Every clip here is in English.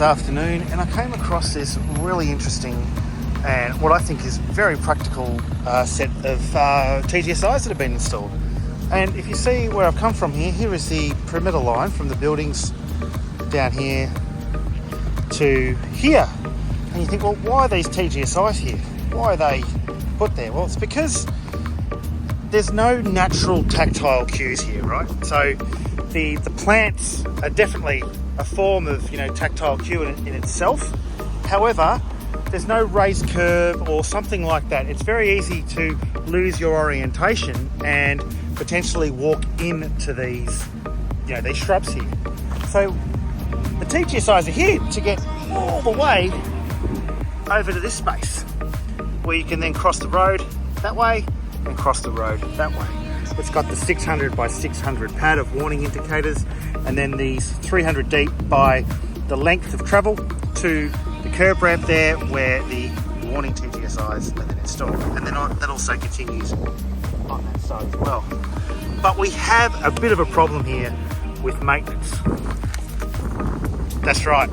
this afternoon and I came across this really interesting and what I think is very practical set of TGSIs that have been installed. And if you see where I've come from here is the perimeter line from the buildings down here to here. And you think, well, why are these TGSIs here? Why are they put there? Well, it's because there's no natural tactile cues here, right? So the plants are definitely a form of, tactile cue in itself. However, there's no raised curb or something like that. It's very easy to lose your orientation and potentially walk into these shrubs here. So the TGSIs are here to get all the way over to this space where you can then cross the road that way and cross the road that way. It's got the 600 by 600 pad of warning indicators and then these 300 deep by the length of travel to the curb ramp there where the warning TGSIs are then installed. And then that also continues on that side as well. But we have a bit of a problem here with maintenance. That's right.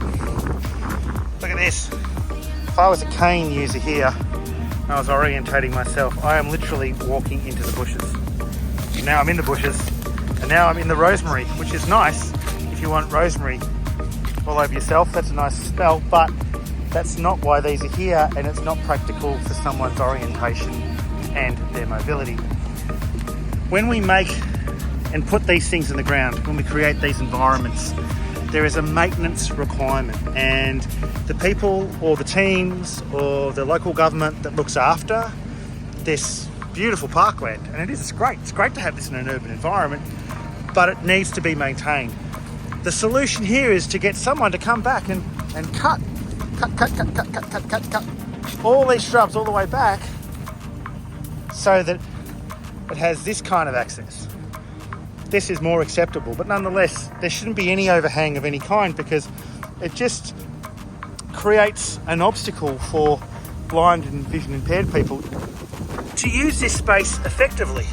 Look at this. If I was a cane user here and I was orientating myself, I am literally walking into the bushes. And now I'm in the bushes and now I'm in the rosemary, which is nice if you want rosemary all over yourself. That's a nice smell, but that's not why these are here, and it's not practical for someone's orientation and their mobility. When we make and put these things in the ground, when we create these environments, there is a maintenance requirement, and the people or the teams or the local government that looks after this beautiful parkland, and it's great to have this in an urban environment, but it needs to be maintained. The solution here is to get someone to come back and cut all these shrubs all the way back so that it has this kind of access. This is more acceptable, but nonetheless, there shouldn't be any overhang of any kind because it just creates an obstacle for blind and vision impaired people to use this space effectively.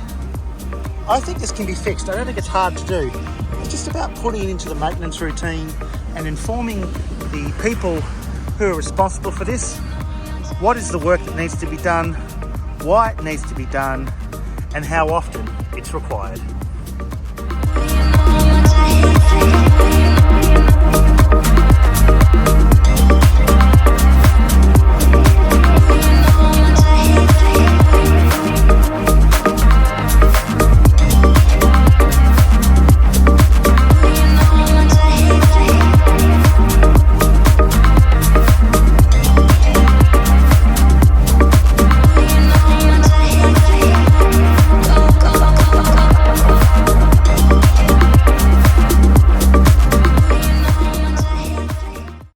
I think this can be fixed. I don't think it's hard to do. It's just about putting it into the maintenance routine and informing the people who are responsible for this what is the work that needs to be done, why it needs to be done, and how often it's required.